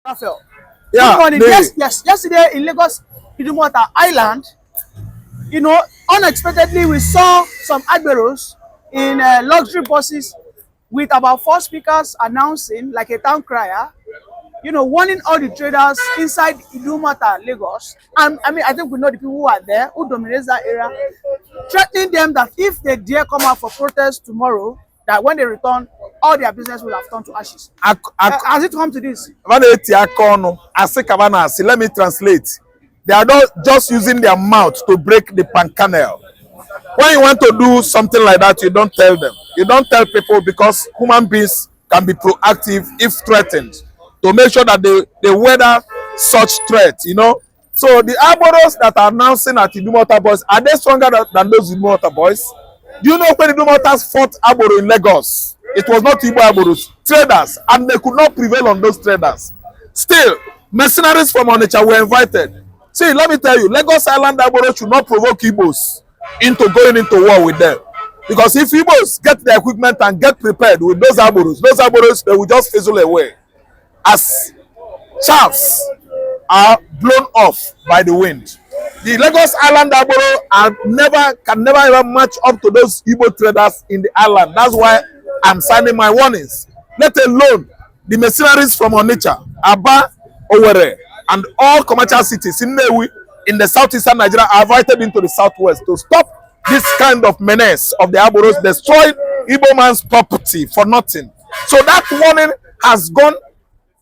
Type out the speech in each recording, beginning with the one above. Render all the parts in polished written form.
Raphael. Yeah, Good morning. Yes. Yesterday in Lagos, Idumota Island, unexpectedly we saw some Agberos in luxury buses with about 4 speakers announcing, like a town crier, warning all the traders inside Idumota, Lagos. And I think we know the people who are there, who dominate that area, threatening them that if they dare come out for protest tomorrow, that when they return, all their business will have turned to ashes. Has it come to this? Let me translate. They are not just using their mouth to break the pancanel. When you want to do something like that, you don't tell them. You don't tell people because human beings can be proactive if threatened to make sure that they weather such threats, So the Agberos that are announcing at Idumota boys, are they stronger than those Idumota boys? Do you know when Idumotas fought Agbero in Lagos? It was not Igbo Agberos, traders, and they could not prevail on those traders. Still, mercenaries from Onitsha were invited. See, let me tell you, Lagos Island Agberos should not provoke Igbos into going into war with them. Because if Igbos get the equipment and get prepared with those Agberos, they will just fizzle away as chaffs are blown off by the wind. The Lagos Island Agbero can never ever match up to those Igbo traders in the island. That's why I'm signing my warnings. Let alone the mercenaries from Onitsha, Aba, Owerri, and all commercial cities in the southeastern Nigeria are invited into the southwest to stop this kind of menace of the Agberos destroying Igbo man's property for nothing. So that warning has gone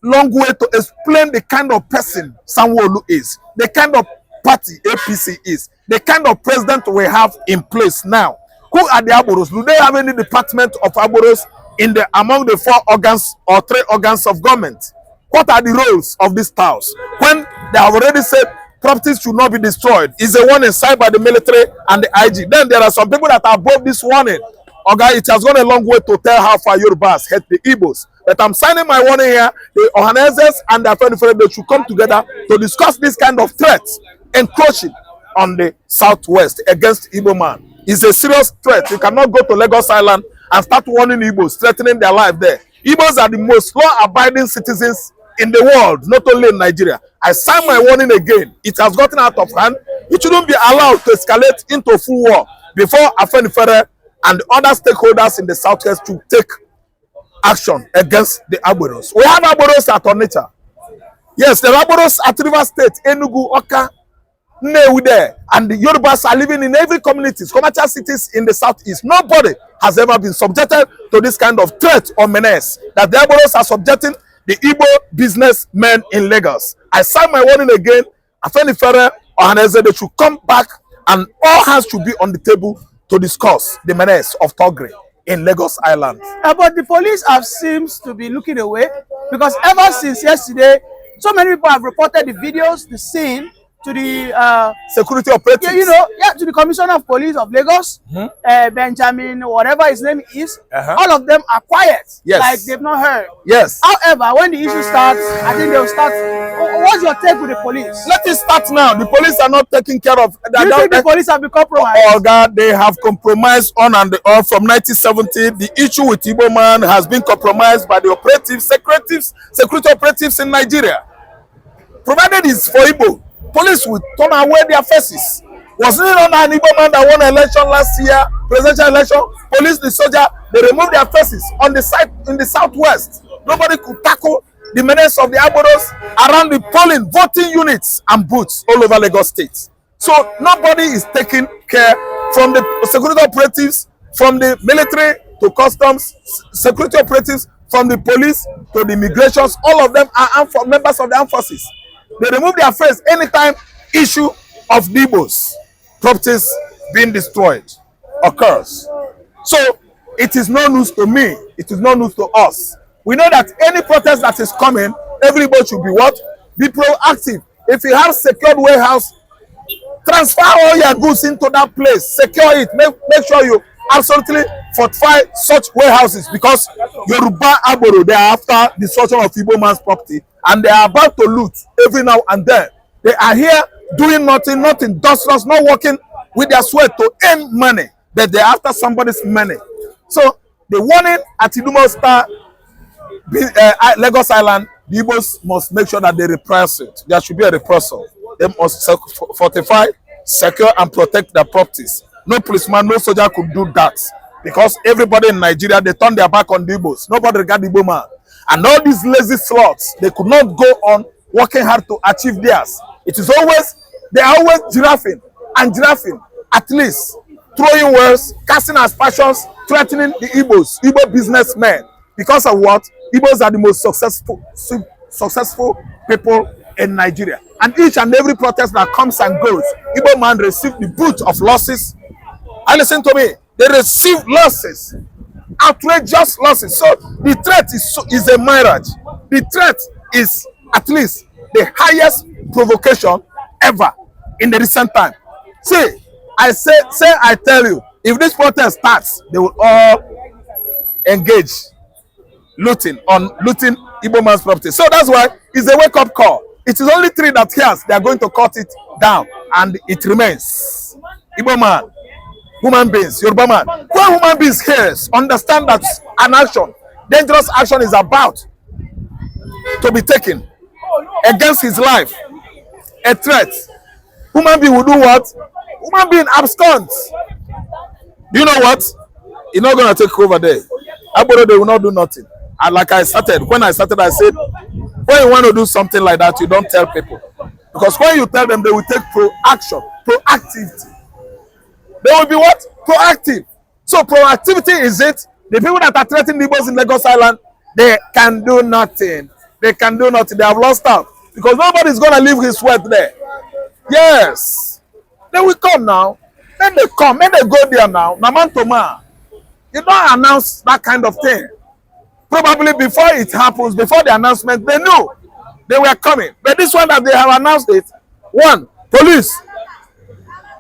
long way to explain the kind of person Sanwo-Olu is, the kind of party APC is, the kind of president we have in place now. Who are the Agberos? Do they have any department of Agberos among the 4 organs or 3 organs of government? What are the roles of these towns? When they have already said properties should not be destroyed, is a warning signed by the military and the IG. Then there are some people that are above this warning. Okay, it has gone a long way to tell how far Yorubas hate the Igbos. But I'm signing my warning here. The Ohanezes and the Afenifere, they should come together to discuss this kind of threats encroaching on the southwest against Igbo man. It's a serious threat. You cannot go to Lagos Island and start warning Igbos, threatening their life there. Igbos are the most law-abiding citizens in the world, not only in Nigeria. I sign my warning again. It has gotten out of hand. It shouldn't be allowed to escalate into full war before Afenifere and other stakeholders in the southwest to take action against the Agberos. We have Agberos at Onitsha. Yes, the Agberos at River State, Enugu, Oka, Nnewi there, and the Yorubas are living in every community, commercial cities in the southeast. Nobody has ever been subjected to this kind of threat or menace that the Agberos are subjecting the Igbo businessmen in Lagos. I sign my warning again. Afenifere or Haneze, they should come back and all hands should be on the table to discuss the menace of Togre in Lagos Island. But the police seems to be looking away because ever since yesterday, so many people have reported the videos, the scene, to the security operatives. To the Commissioner of Police of Lagos, Benjamin, whatever his name is. All of them are quiet, like they've not heard. Yes. However, when the issue starts, I think they'll start. What's your take with the police? Let it start now. The police are not taking care of. Do you think the police have been compromised? Oh God, they have compromised on and off from 1970. The issue with Igbo man has been compromised by the operatives, security operatives in Nigeria. Provided it's for Igbo, police will turn away their faces. Wasn't it on an Igbo man that won an election last year, presidential election? Police, the soldier, they removed their faces on the side in the southwest. Nobody could tackle the menace of the Agberos around the polling, voting units and booths all over Lagos State. So nobody is taking care from the security operatives, from the military to customs, security operatives, from the police to the immigrations. All of them are members of the armed forces. They remove their face anytime issue of Igbos, properties being destroyed occurs. So it is no news to me. It is no news to us. We know that any protest that is coming, everybody should be what? Be proactive. If you have secured warehouse, transfer all your goods into that place. Secure it. Make sure you absolutely fortify such warehouses because Yoruba Agbero, they are after the destruction of Igbo man's property and they are about to loot every now and then. They are here doing nothing, not industrious, not working with their sweat to earn money, but they are after somebody's money. So the warning at Idumota, Lagos Island, the Igbos must make sure that they repress it. There should be a repressal. They must fortify, secure, and protect their properties. No policeman, no soldier could do that because everybody in Nigeria, they turn their back on the Igbos. Nobody regard the Igbo man. And all these lazy slots, they could not go on working hard to achieve theirs. It is always, they are always giraffing and giraffing, at least throwing words, casting aspersions, threatening the Igbos, Igbo businessmen. Because of what? Igbos are the most successful people in Nigeria. And each and every protest that comes and goes, Igbo man receive the brunt of losses. And listen to me, they receive losses, outrageous losses. So the threat is a mirage. The threat is at least the highest provocation ever in the recent time. See, I tell you, if this protest starts, they will all engage looting Igbo man's property. So that's why it's a wake-up call. It is only three that hears they are going to cut it down, and it remains. Igbo man, human beings, Yoruba man. When human beings hears, understand that an action, dangerous action is about to be taken against his life, a threat. Human being will do what? Human being absconds. Do you know what? You're not going to take over there. Aboro, they will not do nothing. And like I started, when I started, I said, when you want to do something like that, you don't tell people. Because when you tell them, they will take proactivity. They will be what? Proactive. So proactivity is it. The people that are threatening the Igbos in Lagos Island, they can do nothing. They can do nothing. They have lost out. Because nobody is going to leave his sweat there. Yes. They will come now. Then they come. Then they go there now. Naman to man. You don't announce that kind of thing. Probably before it happens, before the announcement, they knew they were coming. But this one that they have announced it, one, police,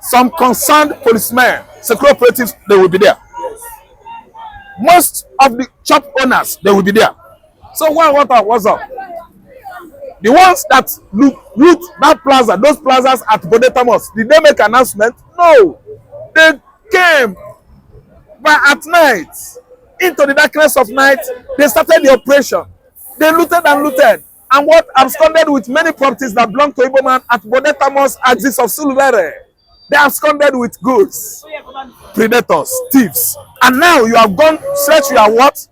some concerned policemen, security operatives, they will be there. Most of the shop owners, they will be there. So what's up? The ones that loot that plaza, those plazas at Bodetamos, did they make an announcement? No. They came at night. Into the darkness of night, they started the operation. They looted and looted. And what absconded with many properties that belong to Igbo man at Bodetamos axis of Sulvere. They absconded with goods, predators, thieves. And now you have gone stretch your what?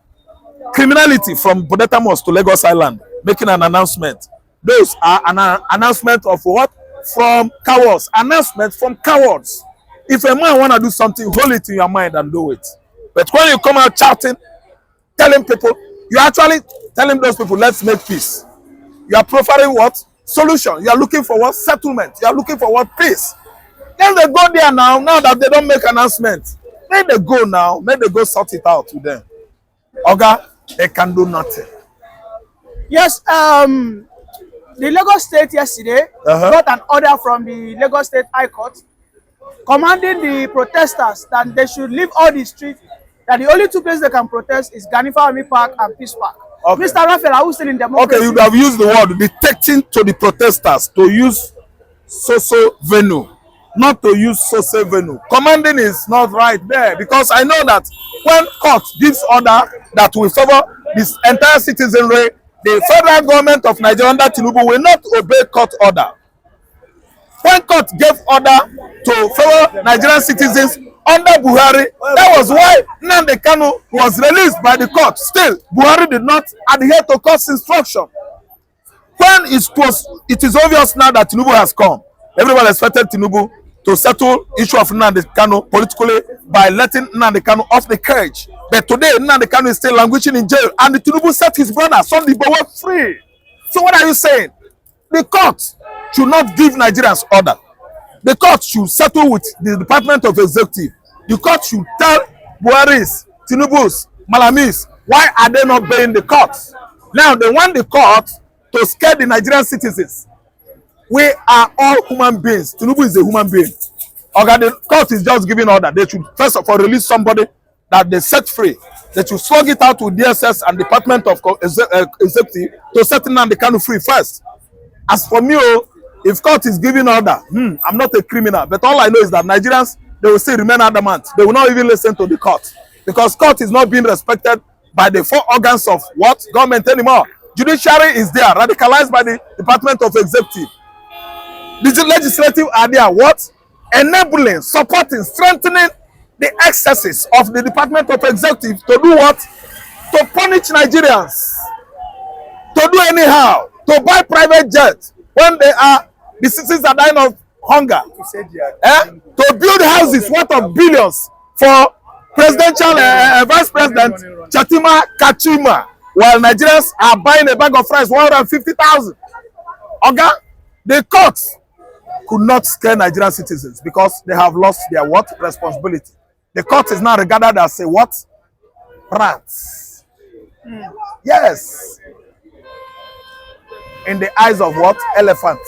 Criminality from Bodetamos to Lagos Island, making an announcement. Those are an announcement of what? From cowards. Announcement from cowards. If a man want to do something, hold it in your mind and do it. But when you come out shouting, telling people, you're actually telling those people, let's make peace. You are profiling what? Solution. You are looking for what? Settlement. You are looking for what? Peace. Then they go there now that they don't make announcement. Then they go now. Then they go sort it out with them. Oga, they can do nothing. Yes, the Lagos State yesterday got an order from the Lagos State High Court commanding the protesters that they should leave all the streets, that the only two places they can protest is Ganifa Army Park and Peace Park. Okay. Mr. Raphael, are we still in democracy? Okay, you have used the word dictating to the protesters to use so venue, not to use so venue. Commanding is not right there, because I know that when court gives order that will favor this entire citizenry, the federal government of Nigeria under Tinubu will not obey court order. When court gave order to favor Nigerian citizens under Buhari, that was why Nnamdi Kanu was released by the court. Still, Buhari did not adhere to court's instruction. When it is obvious now that Tinubu has come, everyone expected Tinubu to settle issue of Nnamdi Kanu politically by letting Nnamdi Kanu off the cage. But today, Nnamdi Kanu is still languishing in jail, and the Tinubu set his brother Sunday Igboho free. So what are you saying? The court should not give Nigerians order. The court should settle with the Department of Executive. The court should tell Buhari's, Tinubu's, Malamis, why are they not obeying the court? Now they want the court to scare the Nigerian citizens. We are all human beings. Tinubu is a human being. Okay, the court is just giving order. They should first of all release somebody that they set free. They should slug it out with DSS and Department of Executive to set Nnamdi Kanu free first. As for me, if court is giving order, I'm not a criminal, but all I know is that Nigerians, they will still remain adamant. They will not even listen to the court, because court is not being respected by the four organs of what? Government anymore. Judiciary is there, radicalized by the Department of Executive. The legislative are there, what? Enabling, supporting, strengthening the excesses of the Department of Executive to do what? To punish Nigerians. To do anyhow. To buy private jets when the citizens are dying of hunger. To build houses worth of billions for presidential vice president Chatima Kachima, while Nigerians are buying a bag of rice 150,000. Oga, the courts could not scare Nigerian citizens because they have lost their what? Responsibility. The court is now regarded as a what? Rats. Yes. In the eyes of what? Elephant.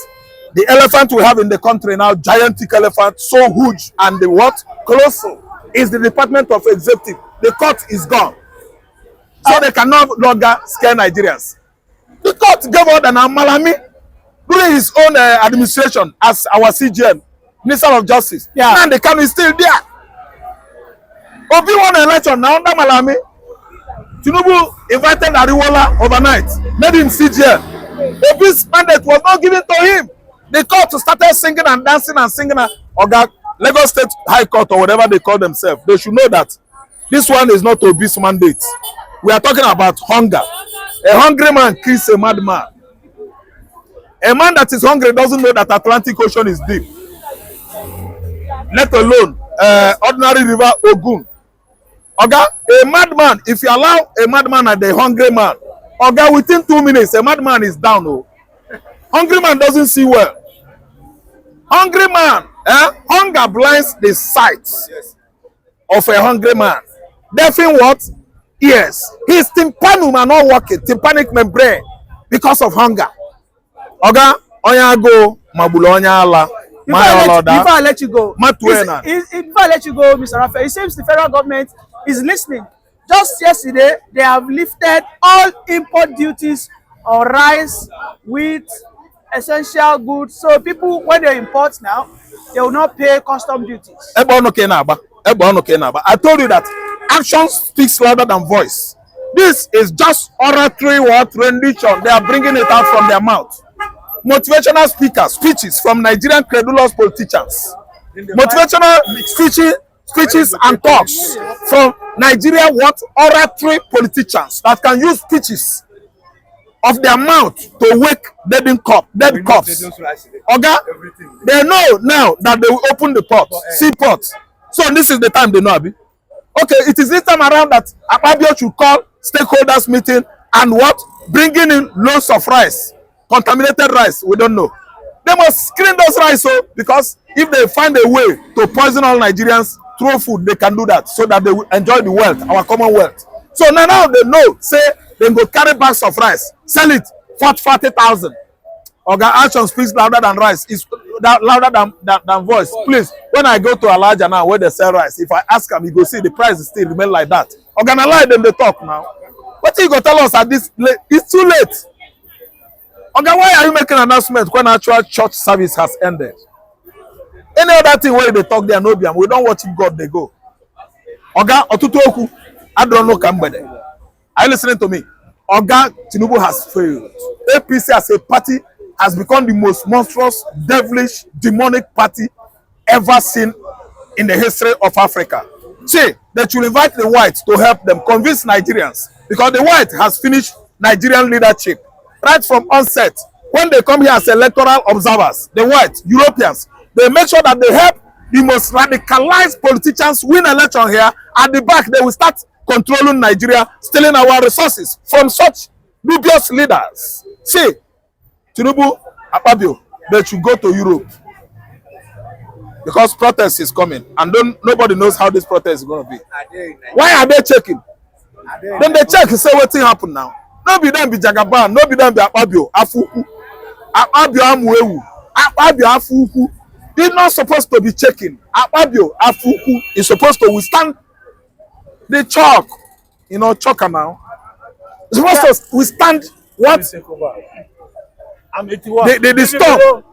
The elephant we have in the country now, gigantic elephant, so huge, and the what? Colossal, is the Department of Executive. The court is gone. So they can no longer scare Nigerians. The court gave order now, Malami, during his own administration as our CGM, Minister of Justice. Yeah. And the can is still there. Obi won an election now under Malami. Tinubu invited Ariwola overnight, made him CGM. Obi's mandate was not given to him. The court started singing and dancing and singing. Oga, Lagos State High Court or whatever they call themselves, they should know that this one is not Obi's mandate. We are talking about hunger. A hungry man kills a mad man. A man that is hungry doesn't know that Atlantic Ocean is deep. Let alone ordinary river Ogun. Oga, a madman, if you allow a madman and a hungry man, Oga, within 2 minutes, a madman is down. Oh. Hungry man doesn't see well. Hungry man, hunger blinds the sight of a hungry man. Deafening what? Yes. His tympanum are not working, tympanic membrane, because of hunger. Oga, onya go, mabulo onya ala. Before I let you go, Mr. Raphael, it seems the federal government is listening. Just yesterday, they have lifted all import duties on rice, wheat, essential goods. So people, when they import now, they will not pay custom duties. I told you that action speaks louder than voice. This is just oratory rendition. They are bringing it out from their mouth. Motivational speeches from Nigerian credulous politicians. Motivational speeches and talks from Nigerian oratory politicians that can use speeches of their mouth to wake dead cops. Oga, they know now that they will open the pot, seaport. So this is the time they know, Abi. Okay, it is this time around that Akpabio should call stakeholders meeting and bringing in loads of rice, contaminated rice. We don't know. They must screen those rice, because if they find a way to poison all Nigerians through food, they can do that so that they will enjoy the wealth, our common wealth. So now they know, say they go carry bags of rice, sell it for 40,000. Oga, action speaks louder than rice. It's louder than voice. Please, when I go to Alaja now where they sell rice, if I ask them, you go see the price is still remain like that. Oga, na lie them they talk now. What you go tell us at this late? It's too late. Oga, why are you making an announcement when actual church service has ended? Any other thing where they talk there, no be, we don't watch God they go. Oga, otutu I don't know Kambede. Are you listening to me? Oga, Tinubu has failed. APC as a party has become the most monstrous, devilish, demonic party ever seen in the history of Africa. See, they should invite the whites to help them convince Nigerians, because the white has finished Nigerian leadership right from onset. When they come here as electoral observers, the white Europeans, they make sure that they help the most radicalized politicians win election here. At the back, they will start controlling Nigeria, stealing our resources from such dubious leaders. See, Tinubu, Akpabio, they should go to Europe, because protest is coming, and nobody knows how this protest is going to be. Why are they checking? Then they check and say what thing happen now. No be them be Jagaban, no be them be Akpabio, Afuku, Akpabio Amuewu, Akpabio Afuku. They're not supposed to be checking. Akpabio Afuku is supposed to withstand the chalk, choker now. It's supposed to withstand what? I'm 81. The storm.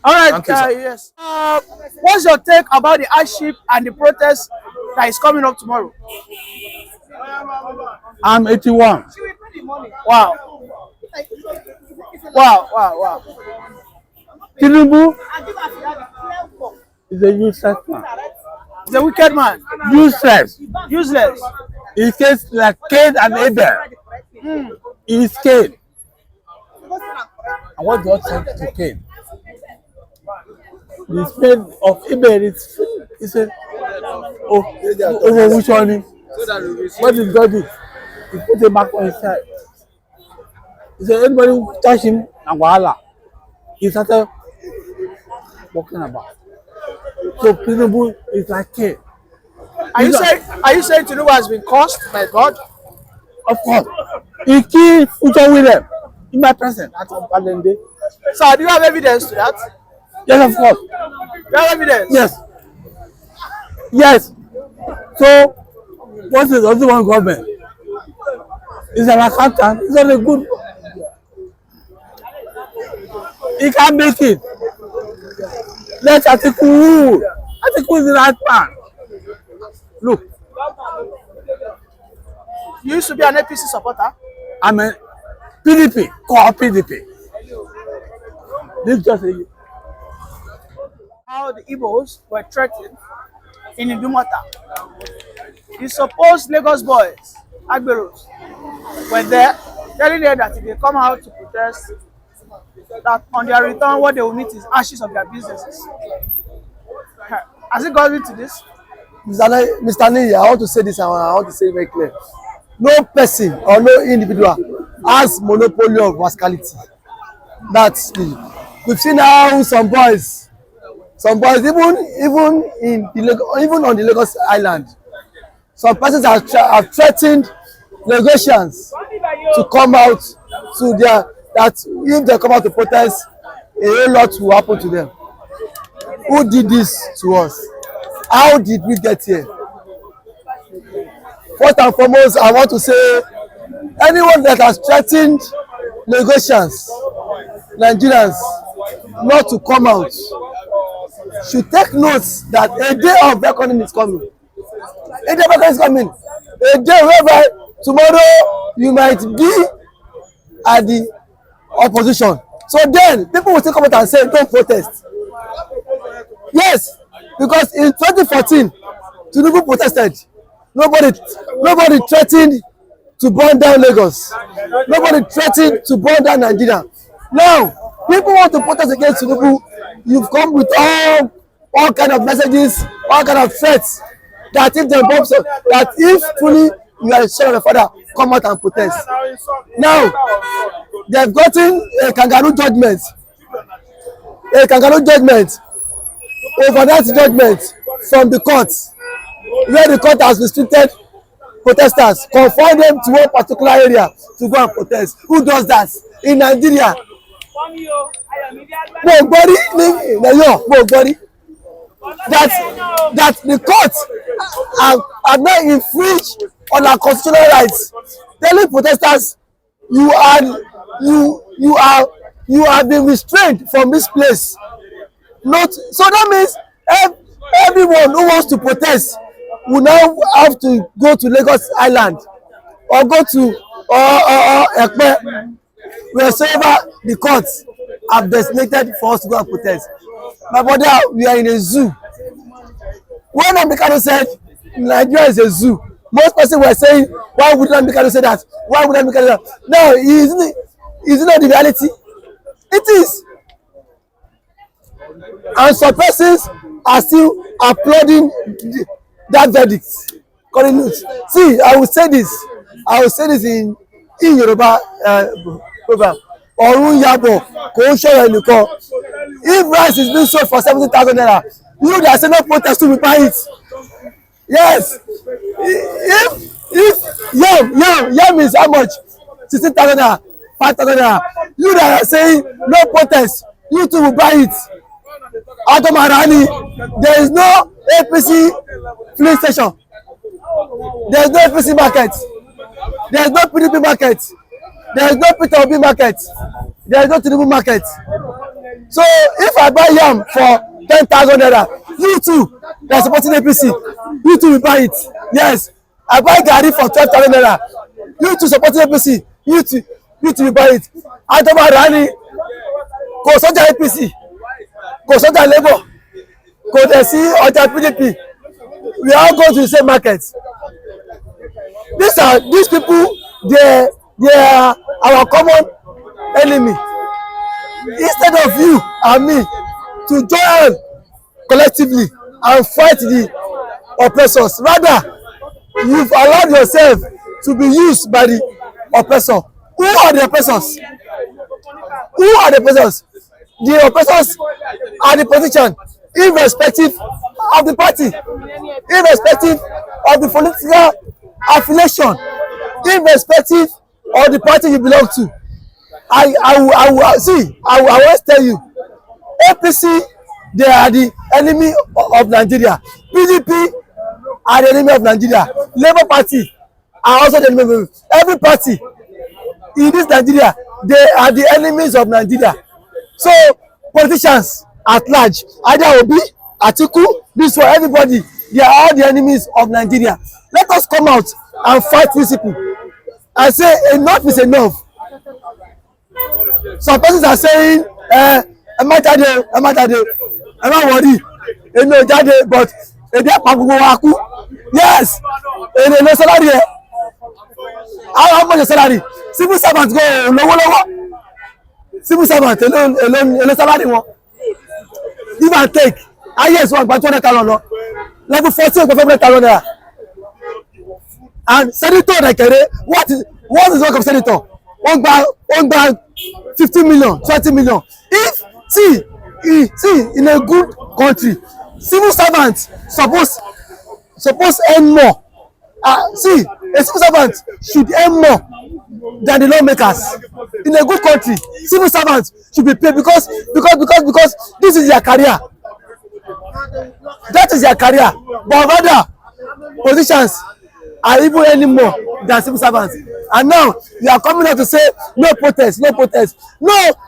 All right, yes. What's your take about the hardship and the protest that is coming up tomorrow? I'm 81. Wow. Wow, wow, wow. Tinubu is a useless man. He's a wicked man. Useless. Useless. He says like Cain and Abel. He is Cain. And what God said to Cain? The spirit of Abel is a which one? What did God do? He put it back on his side. He said anybody who touch him and wahala. He started walking about. So Tinubu is like Cain. Are you saying Tinubu has been cursed by God? Of course. He killed Future William in my presence at Balende. So do you have evidence to that? Yes, of course. You have evidence? Yes. Yes. So what is the one government? He's an accountant. He's not a good. He can't make it. Let Atiku rule. Atiku is the right man. Look, You used to be an APC supporter. I'm a PDP, core PDP. This just a How the Igbos were threatened in Idumota. The supposed Lagos boys, Agberos, were there telling them that if they come out to protest, that on their return what they will meet is ashes of their businesses. Has it gotten to this? Mr. Niyi, I want to say this and I want to say it very clear. No person or no individual has monopoly of rascality. That's the. We've seen how some boys, even on the Lagos Island, some persons have threatened Lagosians to come out to that if they come out to protest, a whole lot will happen to them. Who did this to us? How did we get here? First and foremost, I want to say anyone that has threatened Lagosians, Nigerians, not to come out should take notes that a day of reckoning is coming. A day of reckoning is coming. A day whereby tomorrow you might be at the opposition. So then people will still come out and say don't protest. Yes, because in 2014 Tinubu protested. Nobody threatened to burn down Lagos. Nobody threatened to burn down Nigeria. Now people want to protest against Tinubu. You've come with all kind of messages, all kind of threats that if they bomb, so that if truly you are a son of the father, come out and protest. Now they've gotten a kangaroo judgment over that judgment from the court, where the court has restricted protesters, confined them to one particular area to go and protest. Who does that in Nigeria? That the court have not infringed on our constitutional rights, telling protesters you have been restrained from this place. Not so that means everyone who wants to protest will now have to go to Lagos Island or go to Ekpe, wherever the courts have designated for us to go and protest. My brother, we are in a zoo. When Ambikano said Nigeria is a zoo, most persons were saying, why would Ambikano say that? Why would Ambikano say that? No, isn't it the reality? It is. And some persons are still applauding that verdict. See, I will say this in Yoruba program. Orun yabo ko n sọ̀rọ̀ ẹnìkan. If rice is being sold for 70,000 naira, you know they are saying no protest to buy it. Yes. If yam is how much? 16,000 naira, 5,000 naira. You that are saying no protest, you too will buy it. Automarani, there is no APC filling station. There is no APC market. There is no PDP market. There is no Peter Obi market. There is no Tinubu market. So if I buy yam for 10,000 naira, you too that are supporting APC, you too will buy it. Yes. I buy garri for 12,000 naira. You too supporting APC, youth will buy it. Àtọ́mọ̀ rà ni kò sọ́jà APC kò sọ́jà Labour kò dẹ̀ sí ọjà PDP, we all go to the same market. These people they are our common enemy. Instead of you and me to join collectively and fight the oppressors, rather you've allowed yourself to be used by the oppressor. Who are the oppressors? Who are the oppressors? The oppressors are the politicians, irrespective of the party, irrespective of the political affiliation, irrespective of the party you belong to. I will always tell you, APC, they are the enemy of Nigeria. PDP are the enemy of Nigeria. Labour Party are also the enemy of every party in this Nigeria. They are the enemies of Nigeria. So politicians at large, either Obi, Atiku, this one, everybody, they are all the enemies of Nigeria. Let us come out and fight these people and say enough is enough. Some persons are saying ẹ má jáde ẹ má worry èmi ò jáde but èdè pa gbogbo wa kú. Yes, èdè ló salary ẹ how much is salary? Civil servant go lọ́wọ́lọ́wọ́, civil servant èlò salary wọn give and take highest one gba 200,000 lọ level 14 gba 500,000 naira. And senator Nekere, what is the work of senator? Wọ́n gba 50 million 20 million. If see in a good country, civil servants suppose earn more. See, a civil servant should earn more than the lawmakers. In a good country, civil servants should be paid because this is their career. That is their career. But rather, politicians are even earning more than civil servants. And now you are coming out to say no protest. No,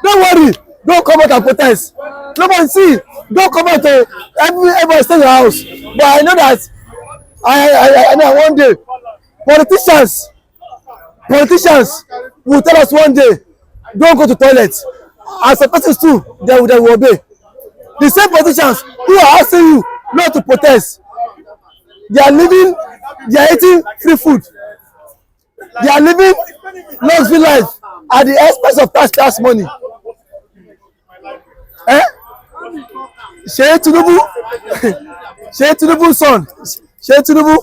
don't worry. Don't come out and protest. Nobody see. Don't come out to everybody stay in your house. But I know that I know one day politicians will tell us one day, don't go to toilet. As a persons too, they will obey. The same politicians who are asking you not to protest, they are eating free food. They are living luxury life at the expense of tax money. Ṣé Tinubu's son, Ṣé Tinubu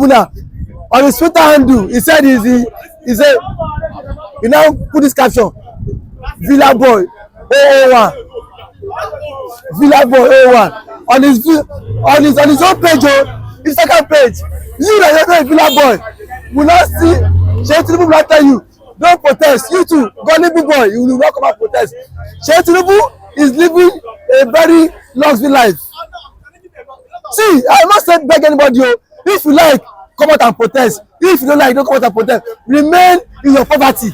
now on his Twitter handle, he said he now put this caption, Villa Boy 001, Villa Boy 001 on his own page, his second page. You that you know a Villa Boy will not see Ṣé Tinubu will not tell you don't protest. You too, gullible boy, you will not come and protest. Ṣé Tinubu is living a very luxury life. See, I must say beg anybody, if you like, come out and protest. If you don't like, don't come out and protest. Remain in your poverty.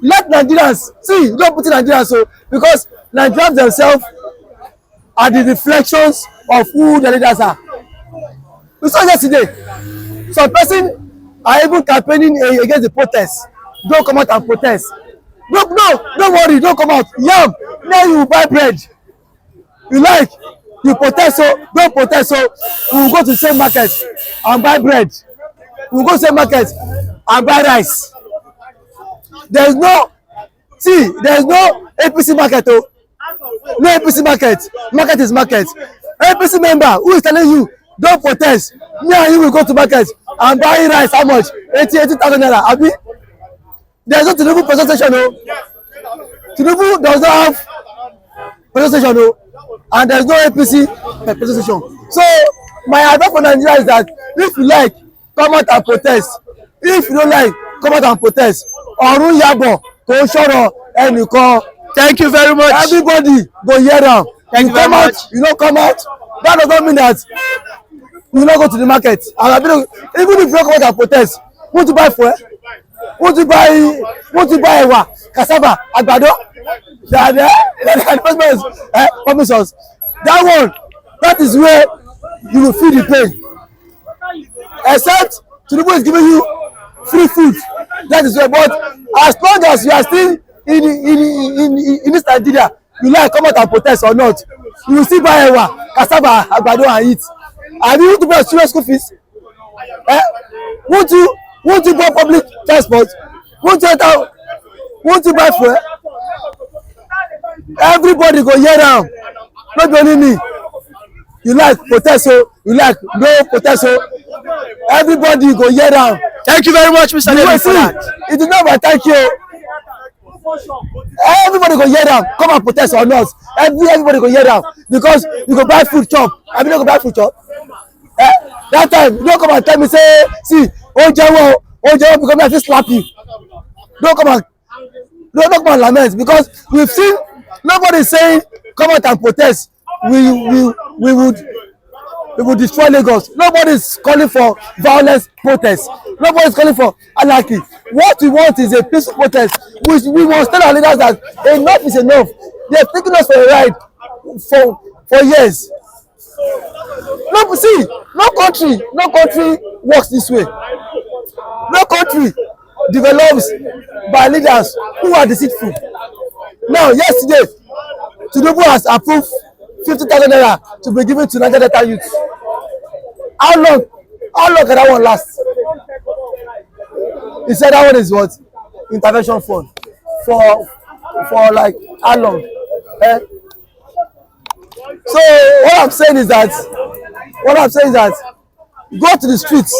Let Nigerians see, don't put in Nigerians so because Nigerians themselves are the reflections of who the leaders are. We saw yesterday, some person are even campaigning against the protest. Don't come out and protest. No, don't worry, don't come out. Yam, now you will buy bread. You like, you protest so, don't protest so. We will go to the same market and buy bread. We will go to the same market and buy rice. There is no APC market. Oh. No APC market. Market is market. APC member who is telling you don't protest, me and you will go to market and buy rice. How much? 80,000 naira. Abi, there is no Tinubu presentation. Oh. Tinubu does not have presentation. Oh. And there is no APC presentation. So my advice for Nigeria is that if you like, come out and protest. If you don't like, come out and protest. Ọ̀run yabọ̀ kò sọ̀rọ̀ ẹnìkan. Thank you very much. Everybody go hear am. Thank you very much. You no come out, that does not mean that you no go to the market. And even if you no come out and protest, won't you buy fuel? Won't you buy ẹ̀wà, cassava, àgbàdo? The promise us. That is where you will feel the pain. Except Tinubu is giving you free food. That is why. But as long as you are still in this Nigeria, you like come out and protest or not, you will still buy ewa, cassava, agbado and eat. Have you to pay serious school fees? Eh? Won't you buy public transport? Won't you enter, won't you buy fuel? Everybody go hear am, no be only me. You like protest o, you like no protest o, everybody go hear am. Thank you very much, Mr. David, for that. It is not my thank you. Everybody go hear am, come and protest or not. Everybody go hear am because you go buy food chop. I mean, no go buy food chop. That time, don't come and tell me say, see, oúnjẹ wọn because I fit slap you. Don't come and lament because we've seen nobody saying come out and protest. We would destroy Lagos. Nobody is calling for violence protest. Nobody is calling for anarchy. What we want is a peaceful protest. We must tell our leaders that enough is enough. They have taken us for a ride for years. No country works this way. No country develops by leaders who are deceitful. Now, yesterday, Tinubu has approved 50,000 naira to be given to Niger Delta youth. How long can that one last? He said that one is what? Intervention fund. For like how long? So what I'm saying is that go to the streets